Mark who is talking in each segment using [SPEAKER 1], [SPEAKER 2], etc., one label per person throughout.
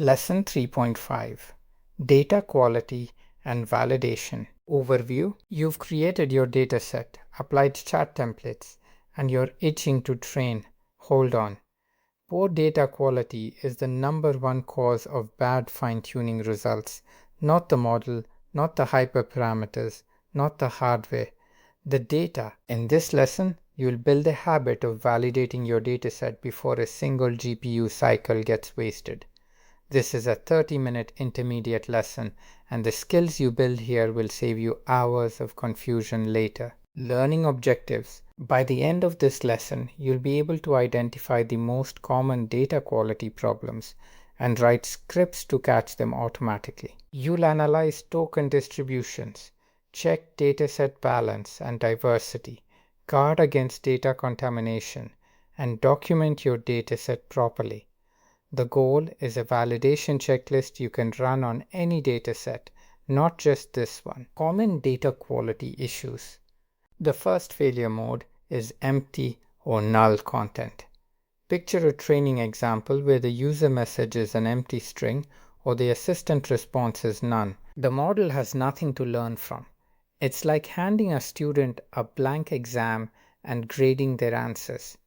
[SPEAKER 1] Lesson 3.5 Data Quality and Validation. Overview. You've created your dataset, applied chat templates, and you're itching to train. Hold on. Poor data quality is the number one cause of bad fine-tuning results, not the model, not the hyperparameters, not the hardware. The data. In this lesson, you'll build a habit of validating your dataset before a single GPU cycle gets wasted. This is a 30-minute intermediate lesson, and the skills you build here will save you hours of confusion later. Learning objectives. By the end of this lesson, you'll be able to identify the most common data quality problems and write scripts to catch them automatically. You'll analyze token distributions, check dataset balance and diversity, guard against data contamination, and document your dataset properly. The goal is a validation checklist you can run on any dataset, not just this one. Common data quality issues. The first failure mode is empty or null content. Picture a training example where the user message is an empty string or the assistant response is none. The model has nothing to learn from. It's like handing a student a blank exam and grading their answers.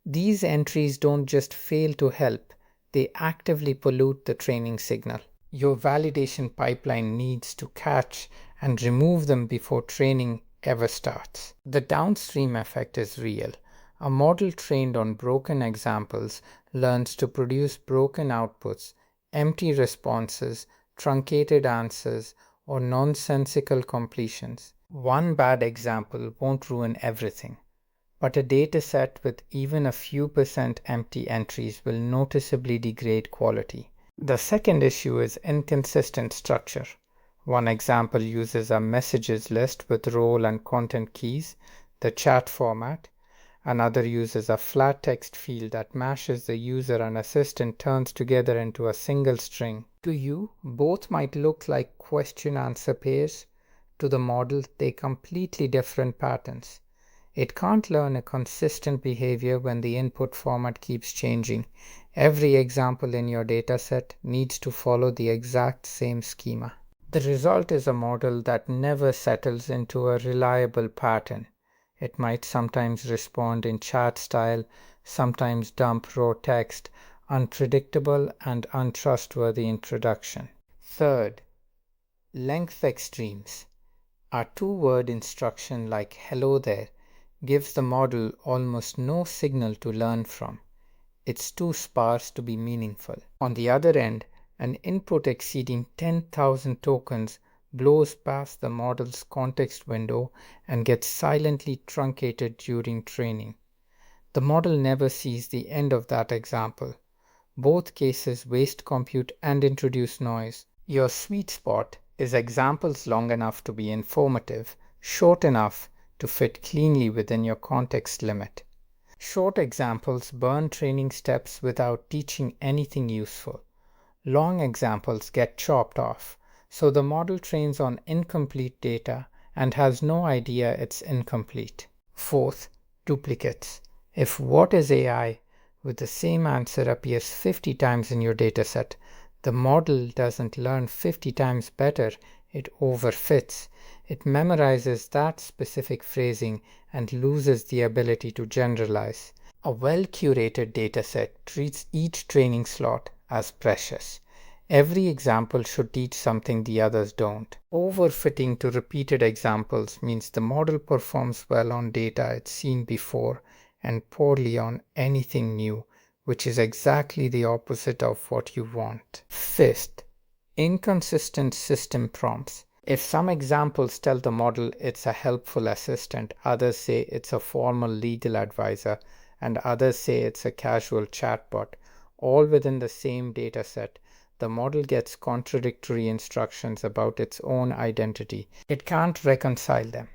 [SPEAKER 1] These entries don't just fail to help, they actively pollute the training signal. Your validation pipeline needs to catch and remove them before training ever starts. The downstream effect is real. A model trained on broken examples learns to produce broken outputs, empty responses, truncated answers, or nonsensical completions. One bad example won't ruin everything, but a dataset with even a few percent empty entries will noticeably degrade quality. The second issue is inconsistent structure. One example uses a messages list with role and content keys, the chat format. Another uses a flat text field that mashes the user and assistant terms together into a single string. To you, both might look like question-answer pairs. To the model, they're completely different patterns. It can't learn a consistent behavior when the input format keeps changing. Every example in your dataset needs to follow the exact same schema. The result is a model that never settles into a reliable pattern. It might sometimes respond in chat style, sometimes dump raw text, unpredictable and untrustworthy introduction. Third, length extremes. A two-word instruction like hello there gives the model almost no signal to learn from. It's too sparse to be meaningful. On the other end, an input exceeding 10,000 tokens blows past the model's context window and gets silently truncated during training. The model never sees the end of that example. Both cases waste compute and introduce noise. Your sweet spot is examples long enough to be informative, short enough to fit cleanly within your context limit. Short examples burn training steps without teaching anything useful. Long examples get chopped off, so the model trains on incomplete data and has no idea it's incomplete. Fourth, duplicates. If what is AI with the same answer appears 50 times in your dataset, the model doesn't learn 50 times better, it overfits. It memorizes that specific phrasing and loses the ability to generalize. A well-curated dataset treats each training slot as precious. Every example should teach something the others don't. Overfitting to repeated examples means the model performs well on data it's seen before and poorly on anything new, which is exactly the opposite of what you want. Fifth, inconsistent system prompts. If some examples tell the model it's a helpful assistant, others say it's a formal legal advisor, and others say it's a casual chatbot, all within the same dataset, the model gets contradictory instructions about its own identity. It can't reconcile them.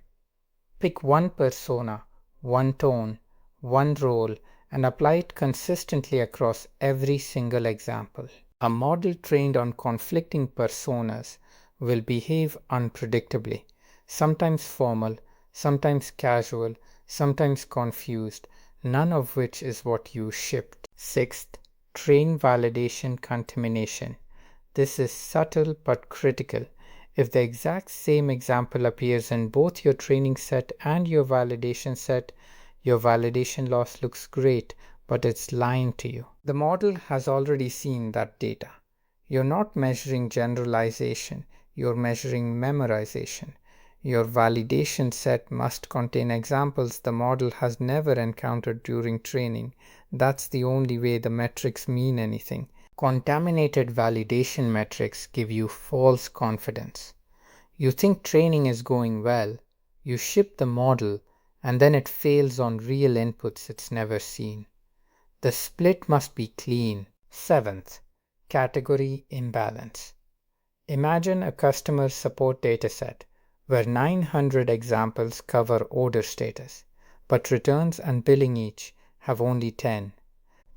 [SPEAKER 1] Pick one persona, one tone, one role, and apply it consistently across every single example. A model trained on conflicting personas will behave unpredictably, sometimes formal, sometimes casual, sometimes confused, none of which is what you shipped. Sixth, train validation contamination. This is subtle but critical. If the exact same example appears in both your training set and your validation set, your validation loss looks great, but it's lying to you. The model has already seen that data. You're not measuring generalization, you're measuring memorization. Your validation set must contain examples the model has never encountered during training. That's the only way the metrics mean anything. Contaminated validation metrics give you false confidence. You think training is going well, you ship the model, and then it fails on real inputs it's never seen. The split must be clean. Seventh, category imbalance. Imagine a customer support dataset where 900 examples cover order status, but returns and billing each have only 10.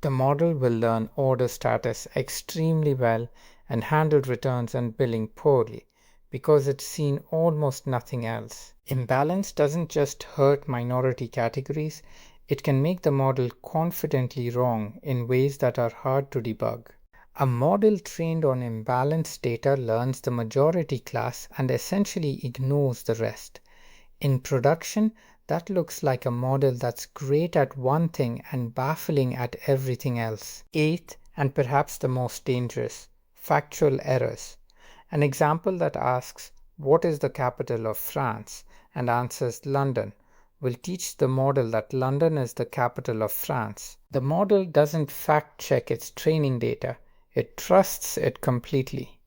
[SPEAKER 1] The model will learn order status extremely well and handle returns and billing poorly because it's seen almost nothing else. Imbalance doesn't just hurt minority categories, it can make the model confidently wrong in ways that are hard to debug. A model trained on imbalanced data learns the majority class and essentially ignores the rest. In production, that looks like a model that's great at one thing and baffling at everything else. Eighth, and perhaps the most dangerous, factual errors. An example that asks, "What is the capital of France?" and answers London will teach the model that London is the capital of France. The model doesn't fact check its training data, it trusts it completely.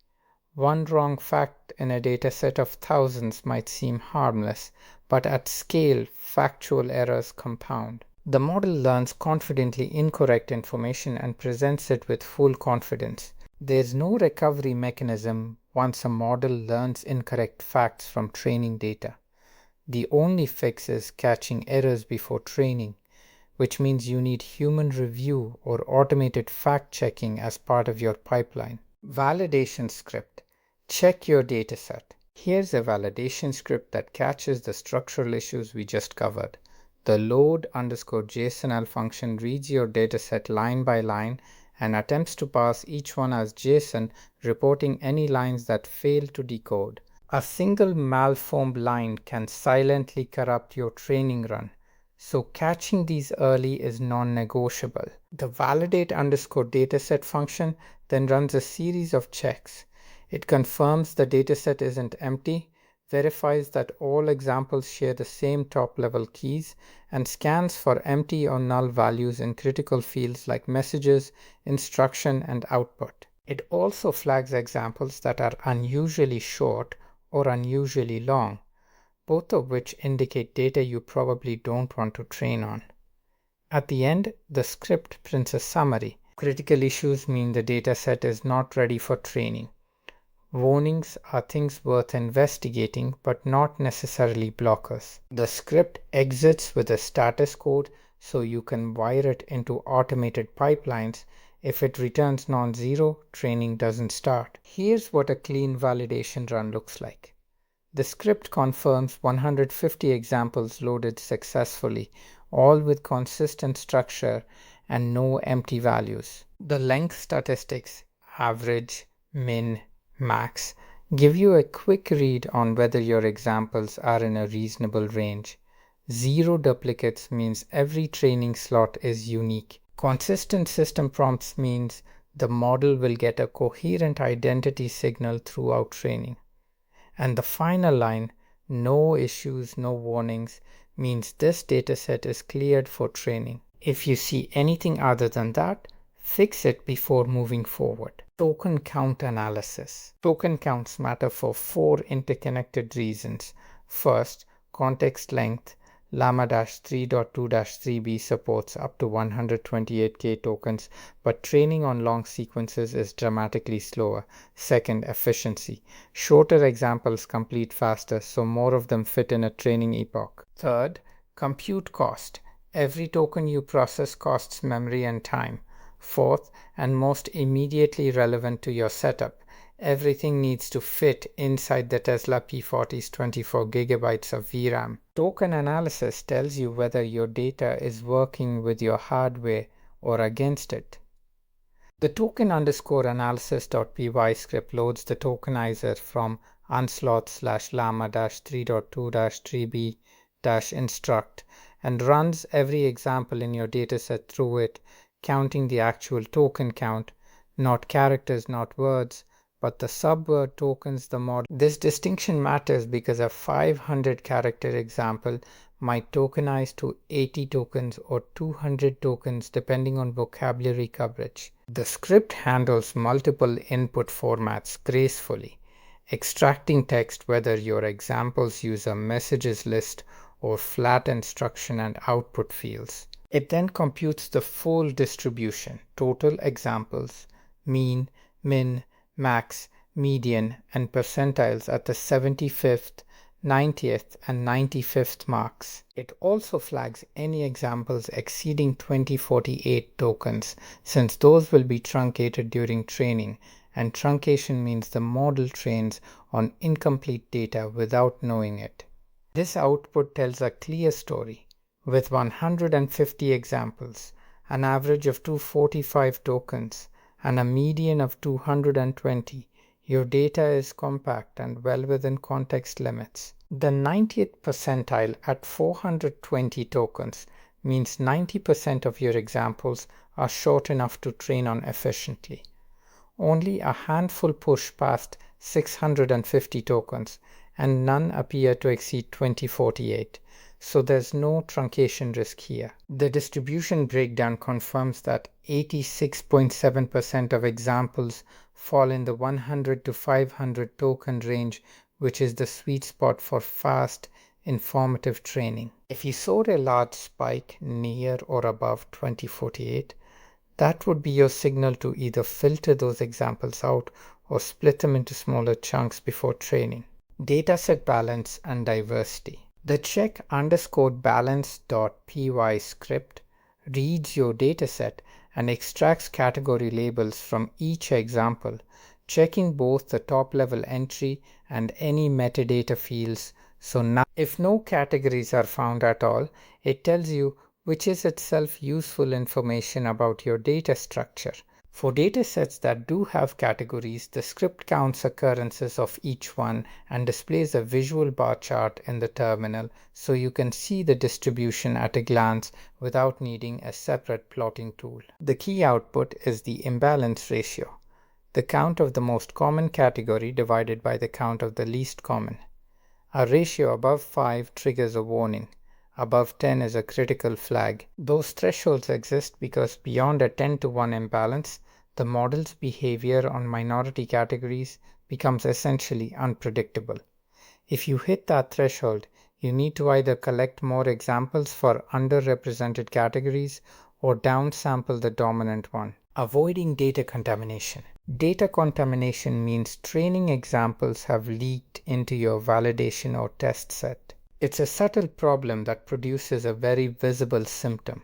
[SPEAKER 1] One wrong fact in a dataset of thousands might seem harmless, but at scale, factual errors compound. The model learns confidently incorrect information and presents it with full confidence. There's no recovery mechanism once a model learns incorrect facts from training data. The only fix is catching errors before training, which means you need human review or automated fact-checking as part of your pipeline. Validation script. Check your dataset. Here's a validation script that catches the structural issues we just covered. The load_JSONL function reads your dataset line by line and attempts to parse each one as JSON, reporting any lines that fail to decode. A single malformed line can silently corrupt your training run, so catching these early is non-negotiable. The validate_dataset function then runs a series of checks. It confirms the dataset isn't empty, verifies that all examples share the same top-level keys, and scans for empty or null values in critical fields like messages, instruction, and output. It also flags examples that are unusually short or unusually long, both of which indicate data you probably don't want to train on. At the end, the script prints a summary. Critical issues mean the dataset is not ready for training. Warnings are things worth investigating, but not necessarily blockers. The script exits with a status code so you can wire it into automated pipelines. If it returns non-zero, training doesn't start. Here's what a clean validation run looks like. The script confirms 150 examples loaded successfully, all with consistent structure and no empty values. The length statistics, average, min, max, give you a quick read on whether your examples are in a reasonable range. Zero duplicates means every training slot is unique. Consistent system prompts means the model will get a coherent identity signal throughout training. And the final line, no issues, no warnings, means this dataset is cleared for training. If you see anything other than that, fix it before moving forward. Token count analysis. Token counts matter for 4 interconnected reasons. First, context length. Llama-3.2-3b supports up to 128k tokens, but training on long sequences is dramatically slower. Second, efficiency. Shorter examples complete faster, so more of them fit in a training epoch. Third, compute cost. Every token you process costs memory and time. Fourth, and most immediately relevant to your setup, everything needs to fit inside the Tesla P40's 24 gigabytes of VRAM. Token analysis tells you whether your data is working with your hardware or against it. The token underscore analysis.py script loads the tokenizer from unslot/llama-3.2-3b-instruct and runs every example in your dataset through it, counting the actual token count, not characters, not words, but the subword tokens the model. This distinction matters because a 500 character example might tokenize to 80 tokens or 200 tokens depending on vocabulary coverage. The script handles multiple input formats gracefully, extracting text whether your examples use a messages list or flat instruction and output fields. It then computes the full distribution, total examples, mean, min, max, median, and percentiles at the 75th, 90th, and 95th marks. It also flags any examples exceeding 2048 tokens, since those will be truncated during training, and truncation means the model trains on incomplete data without knowing it. This output tells a clear story. With 150 examples, an average of 245 tokens, and a median of 220, your data is compact and well within context limits. The 90th percentile at 420 tokens means 90% of your examples are short enough to train on efficiently. Only a handful push past 650 tokens, and none appear to exceed 2048. So there's no truncation risk here. The distribution breakdown confirms that 86.7% of examples fall in the 100 to 500 token range, which is the sweet spot for fast, informative training. If you saw a large spike near or above 2048, that would be your signal to either filter those examples out or split them into smaller chunks before training. Dataset balance and diversity. The check underscore balance.py script reads your dataset and extracts category labels from each example, checking both the top-level entry and any metadata fields. So now, if no categories are found at all, it tells you which is itself useful information about your data structure. For datasets that do have categories, the script counts occurrences of each one and displays a visual bar chart in the terminal so you can see the distribution at a glance without needing a separate plotting tool. The key output is the imbalance ratio, the count of the most common category divided by the count of the least common. A ratio above 5 triggers a warning. Above 10 is a critical flag. Those thresholds exist because beyond a 10-to-1 imbalance, the model's behavior on minority categories becomes essentially unpredictable. If you hit that threshold, you need to either collect more examples for underrepresented categories or downsample the dominant one. Avoiding data contamination. Data contamination means training examples have leaked into your validation or test set. It's a subtle problem that produces a very visible symptom.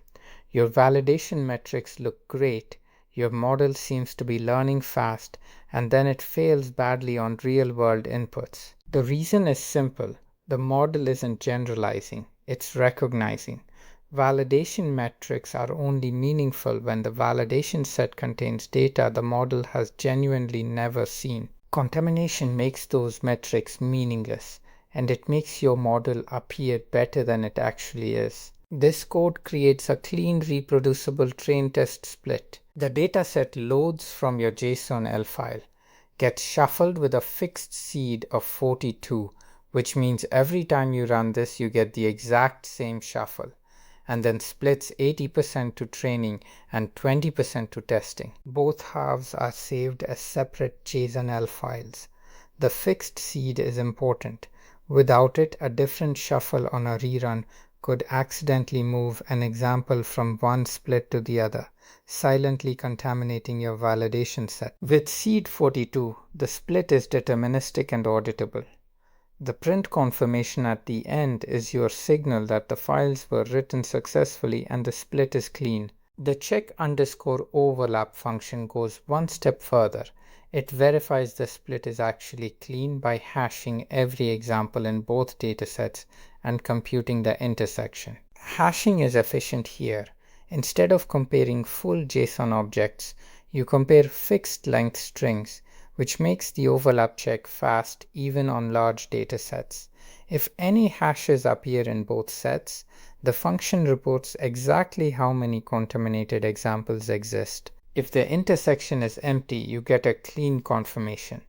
[SPEAKER 1] Your validation metrics look great, your model seems to be learning fast, and then it fails badly on real-world inputs. The reason is simple. The model isn't generalizing, it's recognizing. Validation metrics are only meaningful when the validation set contains data the model has genuinely never seen. Contamination makes those metrics meaningless, and it makes your model appear better than it actually is. This code creates a clean, reproducible train-test split. The dataset loads from your JSON-L file, gets shuffled with a fixed seed of 42, which means every time you run this you get the exact same shuffle, and then splits 80% to training and 20% to testing. Both halves are saved as separate JSON-L files. The fixed seed is important. Without it, a different shuffle on a rerun could accidentally move an example from one split to the other, silently contaminating your validation set. With seed 42, the split is deterministic and auditable. The print confirmation at the end is your signal that the files were written successfully and the split is clean. The check_overlap function goes one step further. It verifies the split is actually clean by hashing every example in both datasets and computing the intersection. Hashing is efficient here. Instead of comparing full JSON objects, You compare fixed length strings, which makes the overlap check fast even on large data sets. If any hashes appear in both sets, the function reports exactly how many contaminated examples exist. If the intersection is empty, you get a clean confirmation.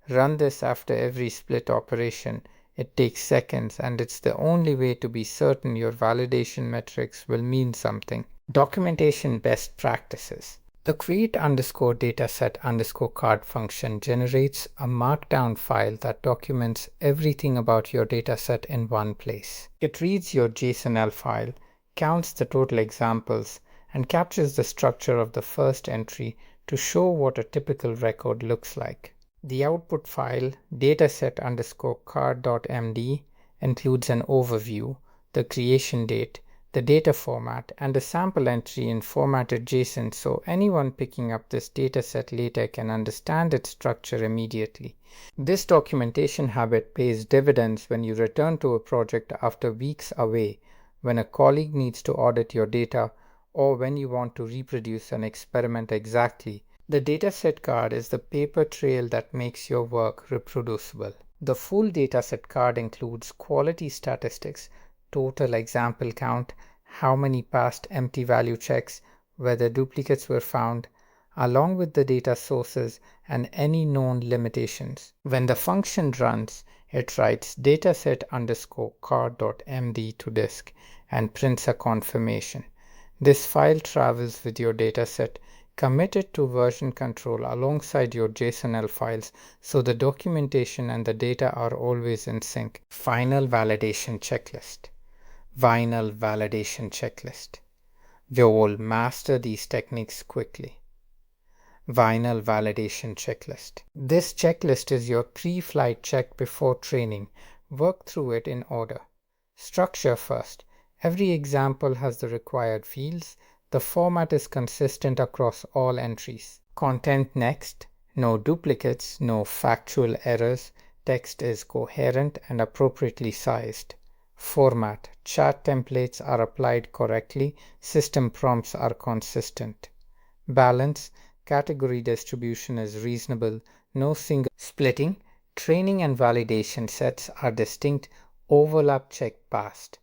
[SPEAKER 1] Run this after every split operation. It takes seconds, and it's the only way to be certain your validation metrics will mean something. Documentation best practices. The create_dataset_card function generates a markdown file that documents everything about your dataset in one place. It reads your JSON-L file, counts the total examples, and captures the structure of the first entry to show what a typical record looks like. The output file dataset_card.md includes an overview, the creation date, the data format, and a sample entry in formatted JSON so anyone picking up this dataset later can understand its structure immediately. This documentation habit pays dividends when you return to a project after weeks away, when a colleague needs to audit your data, or when you want to reproduce an experiment exactly. The dataset card is the paper trail that makes your work reproducible. The full dataset card includes quality statistics, total example count, how many past empty value checks, whether duplicates were found, along with the data sources and any known limitations. When the function runs, it writes dataset_card.md to disk and prints a confirmation. This file travels with your dataset, committed to version control alongside your JSON-L files, so the documentation and the data are always in sync. Final validation checklist. Final validation checklist. We will master these techniques quickly. Final validation checklist. This checklist is your pre-flight check before training. Work through it in order. Structure first. Every example has the required fields. The format is consistent across all entries. Content next. No duplicates, no factual errors. Text is coherent and appropriately sized. Format. Chat templates are applied correctly. System prompts are consistent. Balance. Category distribution is reasonable. No single splitting. Training and validation sets are distinct. Overlap check passed.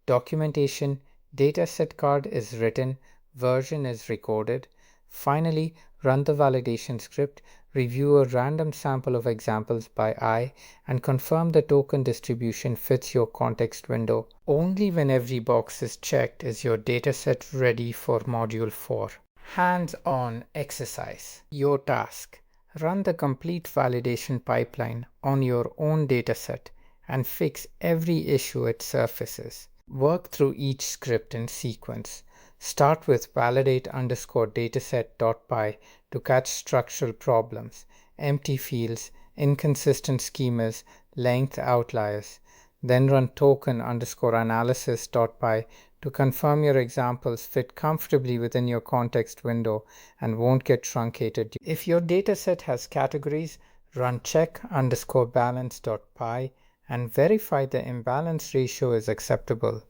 [SPEAKER 1] Documentation. Dataset card is written. Version is recorded. Finally, run the validation script, review a random sample of examples by eye, and confirm the token distribution fits your context window. Only when every box is checked is your dataset ready for Module 4. Hands-on exercise. Your task. Run the complete validation pipeline on your own dataset and fix every issue it surfaces. Work through each script in sequence. Start with validate_dataset.py to catch structural problems, empty fields, inconsistent schemas, length outliers. Then run token_analysis.py to confirm your examples fit comfortably within your context window and won't get truncated. If your dataset has categories, run check_balance.py and verify the imbalance ratio is acceptable.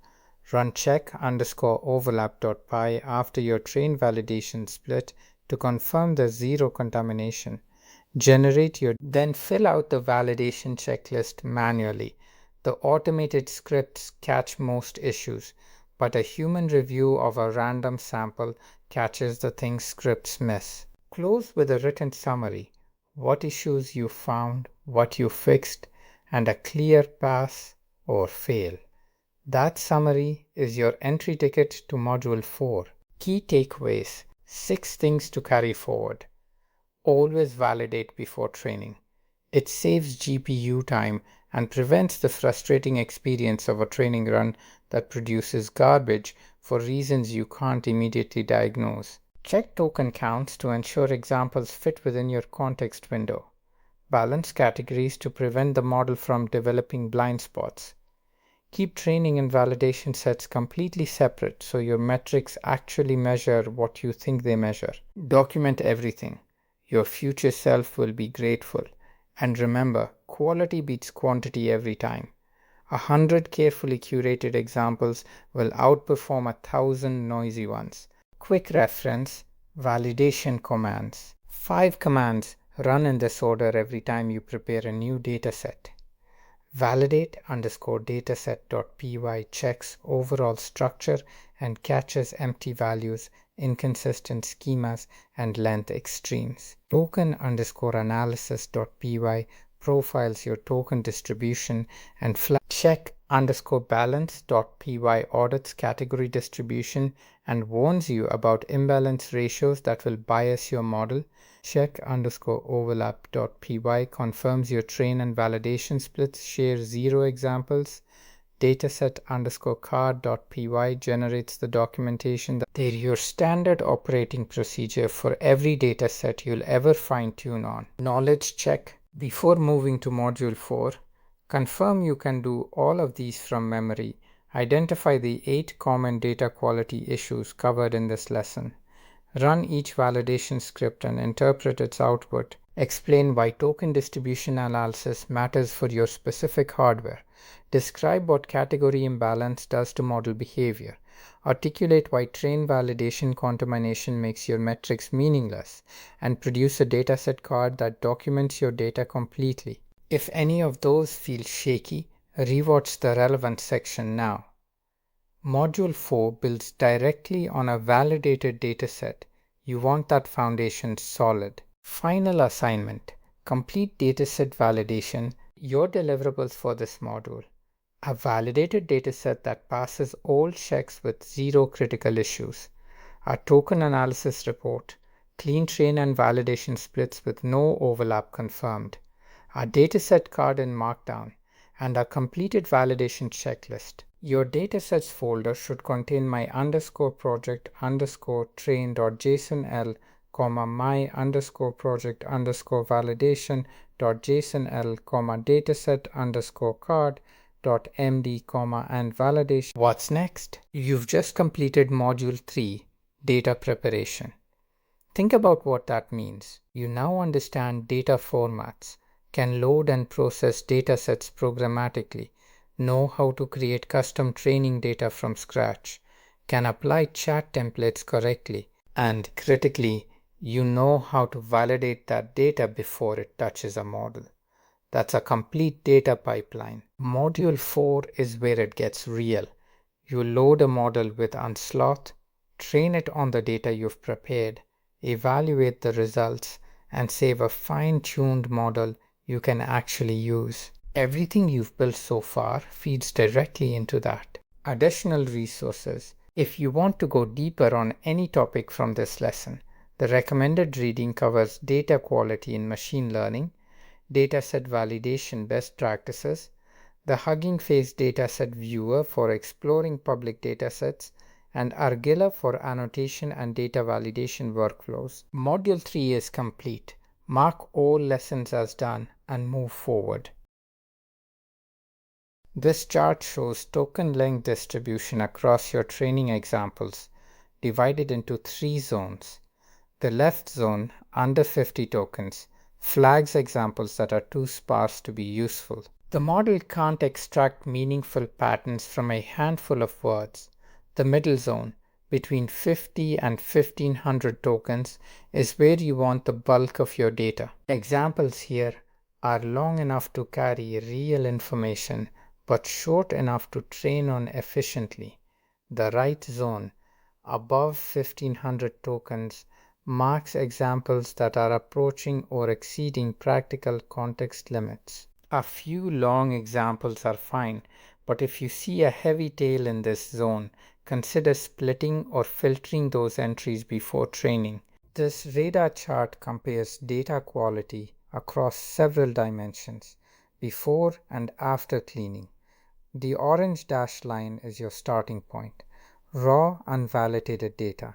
[SPEAKER 1] Run check_overlap.py after your train validation split to confirm the zero contamination. Then fill out the validation checklist manually. The automated scripts catch most issues, but a human review of a random sample catches the things scripts miss. Close with a written summary, what issues you found, what you fixed, and a clear pass or fail. That summary is your entry ticket to Module 4. Key takeaways. 6 things to carry forward. Always validate before training. It saves GPU time and prevents the frustrating experience of a training run that produces garbage for reasons you can't immediately diagnose. Check token counts to ensure examples fit within your context window. Balance categories to prevent the model from developing blind spots. Keep training and validation sets completely separate so your metrics actually measure what you think they measure. Document everything. Your future self will be grateful. And remember, quality beats quantity every time. 100 carefully curated examples will outperform 1,000 noisy ones. Quick reference. Validation commands. 5 commands run in this order every time you prepare a new dataset. Validate underscore dataset.py checks overall structure and catches empty values, inconsistent schemas, and length extremes. Token underscore analysis.py profiles your token distribution and check underscore balance.py audits category distribution and warns you about imbalance ratios that will bias your model. Check underscore overlap.py confirms your train and validation splits, share 0 examples. Dataset underscore card.py generates the documentation. They're your standard operating procedure for every dataset you'll ever fine-tune on. Knowledge check. Before moving to Module 4, confirm you can do all of these from memory. Identify the 8 common data quality issues covered in this lesson. Run each validation script and interpret its output. Explain why token distribution analysis matters for your specific hardware. Describe what category imbalance does to model behavior. Articulate why train validation contamination makes your metrics meaningless, and produce a dataset card that documents your data completely. If any of those feel shaky, rewatch the relevant section now. Module 4 builds directly on a validated dataset. You want that foundation solid. Final assignment. Complete dataset validation. Your deliverables for this module. A validated dataset that passes all checks with 0 critical issues. A token analysis report. Clean train and validation splits with no overlap confirmed. A dataset card in Markdown. And a completed validation checklist. Your datasets folder should contain my underscore project underscore train.jsonl, my underscore project underscore validation.jsonl, dataset underscore card.md, and validation. What's next? You've just completed Module 3, Data Preparation. Think about what that means. You now understand data formats, can load and process datasets programmatically, know how to create custom training data from scratch, can apply chat templates correctly, and critically, you know how to validate that data before it touches a model. That's a complete data pipeline. Module 4 is where it gets real. You load a model with Unsloth, train it on the data you've prepared, evaluate the results, and save a fine-tuned model you can actually use. Everything you've built so far feeds directly into that. Additional resources. If you want to go deeper on any topic from this lesson, the recommended reading covers data quality in machine learning, dataset validation best practices, the Hugging Face dataset viewer for exploring public datasets, and Argilla for annotation and data validation workflows. Module 3 is complete. Mark all lessons as done and move forward. This chart shows token length distribution across your training examples, divided into 3 zones. The left zone, under 50 tokens, flags examples that are too sparse to be useful. The model can't extract meaningful patterns from a handful of words. The middle zone, between 50 and 1500 tokens, is where you want the bulk of your data. Examples here are long enough to carry real information, but short enough to train on efficiently. The right zone, above 1500 tokens, marks examples that are approaching or exceeding practical context limits. A few long examples are fine, but if you see a heavy tail in this zone, consider splitting or filtering those entries before training. This radar chart compares data quality across several dimensions, before and after cleaning. The orange dashed line is your starting point, raw unvalidated data.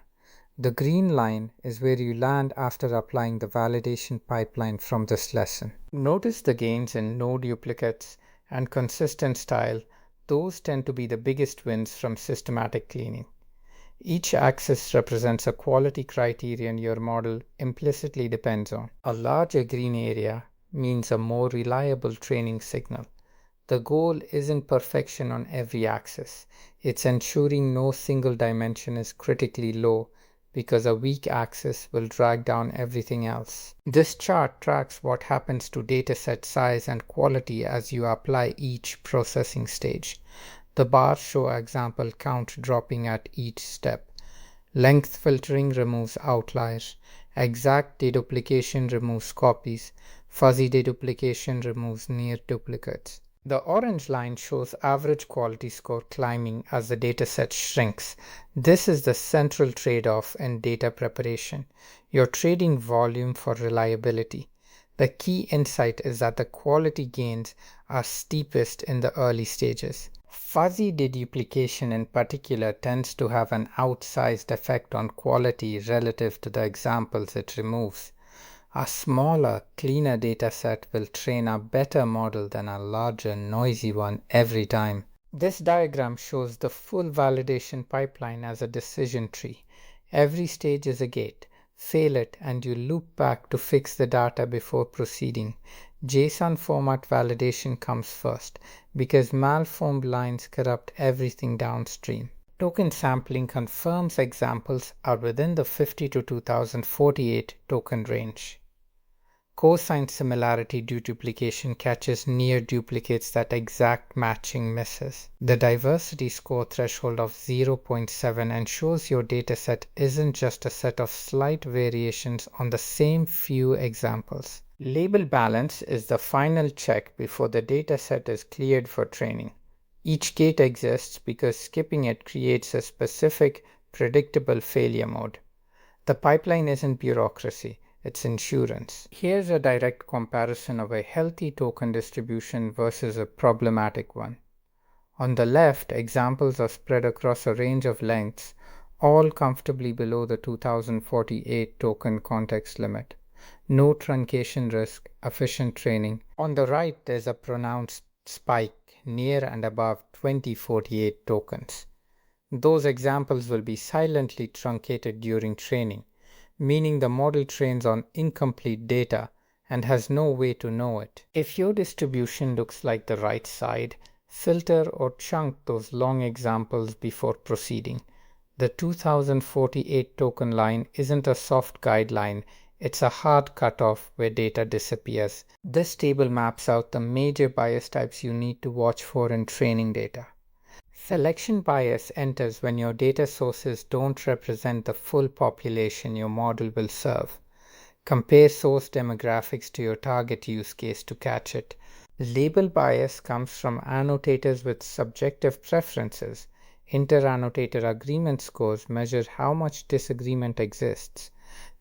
[SPEAKER 1] The green line is where you land after applying the validation pipeline from this lesson. Notice the gains in no duplicates and consistent style. Those tend to be the biggest wins from systematic cleaning. Each axis represents a quality criterion your model implicitly depends on. A larger green area means a more reliable training signal. The goal isn't perfection on every axis. It's ensuring no single dimension is critically low because a weak axis will drag down everything else. This chart tracks what happens to dataset size and quality as you apply each processing stage. The bars show example count dropping at each step. Length filtering removes outliers. Exact deduplication removes copies. Fuzzy deduplication removes near duplicates. The orange line shows average quality score climbing as the dataset shrinks. This is the central trade-off in data preparation. You're trading volume for reliability. The key insight is that the quality gains are steepest in the early stages. Fuzzy deduplication in particular tends to have an outsized effect on quality relative to the examples it removes. A smaller, cleaner dataset will train a better model than a larger, noisy one every time. This diagram shows the full validation pipeline as a decision tree. Every stage is a gate. Fail it and you loop back to fix the data before proceeding. JSON format validation comes first because malformed lines corrupt everything downstream. Token sampling confirms examples are within the 50 to 2048 token range. Cosine similarity deduplication catches near duplicates that exact matching misses. The diversity score threshold of 0.7 ensures your dataset isn't just a set of slight variations on the same few examples. Label balance is the final check before the dataset is cleared for training. Each gate exists because skipping it creates a specific, predictable failure mode. The pipeline isn't bureaucracy, it's insurance. Here's a direct comparison of a healthy token distribution versus a problematic one. On the left, examples are spread across a range of lengths, all comfortably below the 2048 token context limit. No truncation risk, efficient training. On the right, there's a pronounced spike near and above 2048 tokens. Those examples will be silently truncated during training, meaning the model trains on incomplete data and has no way to know it. If your distribution looks like the right side, filter or chunk those long examples before proceeding. The 2048 token line isn't a soft guideline, it's a hard cutoff where data disappears. This table maps out the major bias types you need to watch for in training data. Selection bias enters when your data sources don't represent the full population your model will serve. Compare source demographics to your target use case to catch it. Label bias comes from annotators with subjective preferences. Inter-annotator agreement scores measure how much disagreement exists.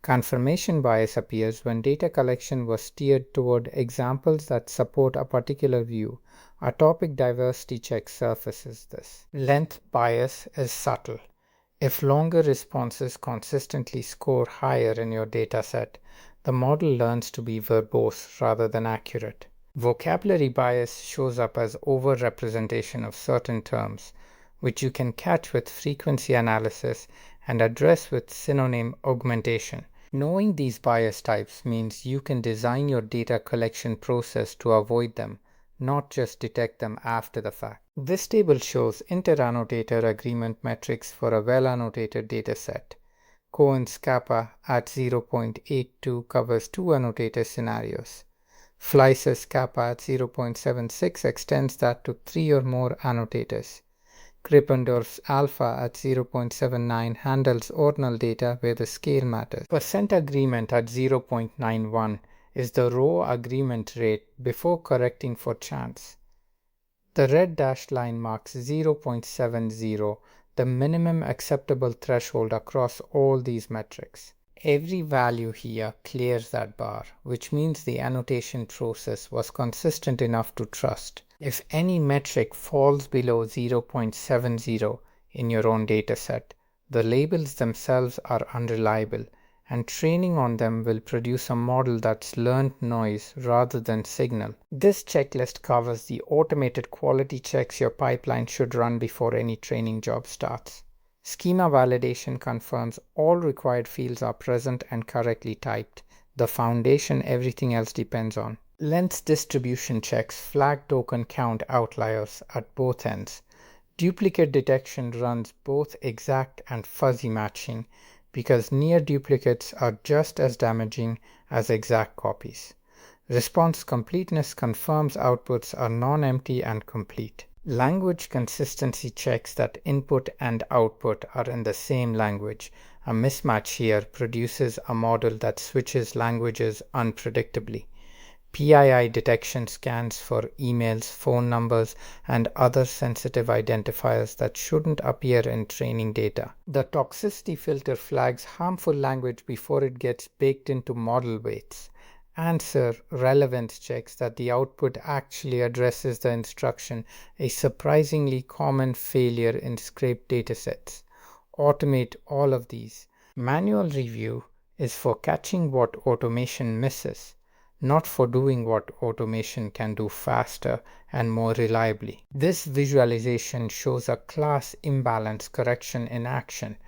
[SPEAKER 1] Confirmation bias appears when data collection was steered toward examples that support a particular view. A topic diversity check surfaces this. Length bias is subtle. If longer responses consistently score higher in your dataset, the model learns to be verbose rather than accurate. Vocabulary bias shows up as overrepresentation of certain terms, which you can catch with frequency analysis and address with synonym augmentation. Knowing these bias types means you can design your data collection process to avoid them, not just detect them after the fact. This table shows inter-annotator agreement metrics for a well-annotated dataset. Cohen's kappa at 0.82 covers two annotator scenarios. Fleiss's kappa at 0.76 extends that to 3 or more annotators. Krippendorf's alpha at 0.79 handles ordinal data where the scale matters. Percent agreement at 0.91 is the raw agreement rate before correcting for chance. The red dashed line marks 0.70, the minimum acceptable threshold across all these metrics. Every value here clears that bar, which means the annotation process was consistent enough to trust. If any metric falls below 0.70 in your own dataset, the labels themselves are unreliable, and training on them will produce a model that's learned noise rather than signal. This checklist covers the automated quality checks your pipeline should run before any training job starts. Schema validation confirms all required fields are present and correctly typed, the foundation everything else depends on. Length distribution checks flag token count outliers at both ends. Duplicate detection runs both exact and fuzzy matching because near duplicates are just as damaging as exact copies. Response completeness confirms outputs are non-empty and complete. Language consistency checks that input and output are in the same language. A mismatch here produces a model that switches languages unpredictably. PII detection scans for emails, phone numbers, and other sensitive identifiers that shouldn't appear in training data. The toxicity filter flags harmful language before it gets baked into model weights. Answer relevance checks that the output actually addresses the instruction, a surprisingly common failure in scraped datasets. Automate all of these. Manual review is for catching what automation misses, not for doing what automation can do faster and more reliably. This visualization shows a class imbalance correction in action.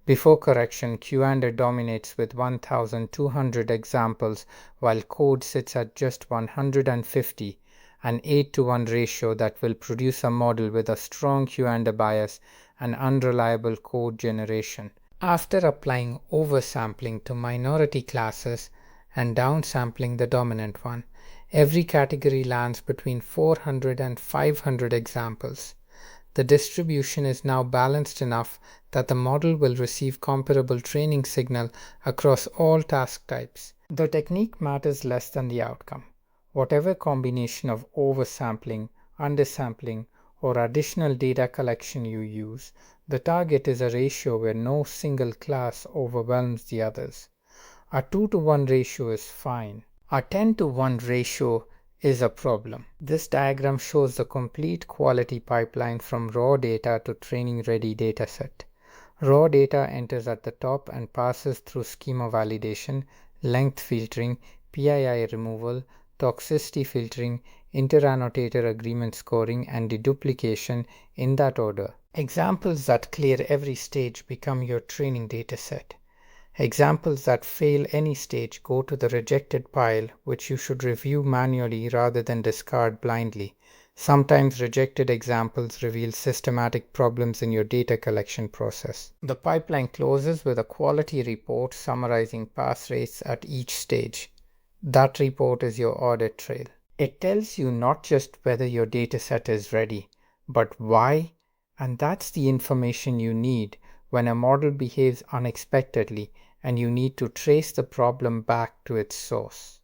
[SPEAKER 1] Before correction, Q&A dominates with 1,200 examples while code sits at just 150, an 8-to-1 ratio that will produce a model with a strong Q&A bias and unreliable code generation. After applying oversampling to minority classes and downsampling the dominant one, every category lands between 400 and 500 examples. The distribution is now balanced enough that the model will receive comparable training signal across all task types. The technique matters less than the outcome. Whatever combination of oversampling, undersampling, or additional data collection you use, the target is a ratio where no single class overwhelms the others. A 2-to-1 ratio is fine. A 10-to-1 ratio is a problem. This diagram shows the complete quality pipeline from raw data to training-ready dataset. Raw data enters at the top and passes through schema validation, length filtering, PII removal, toxicity filtering, inter-annotator agreement scoring, and deduplication in that order. Examples that clear every stage become your training dataset. Examples that fail any stage go to the rejected pile, which you should review manually rather than discard blindly. Sometimes rejected examples reveal systematic problems in your data collection process. The pipeline closes with a quality report summarizing pass rates at each stage. That report is your audit trail. It tells you not just whether your dataset is ready, but why, and that's the information you need when a model behaves unexpectedly and you need to trace the problem back to its source.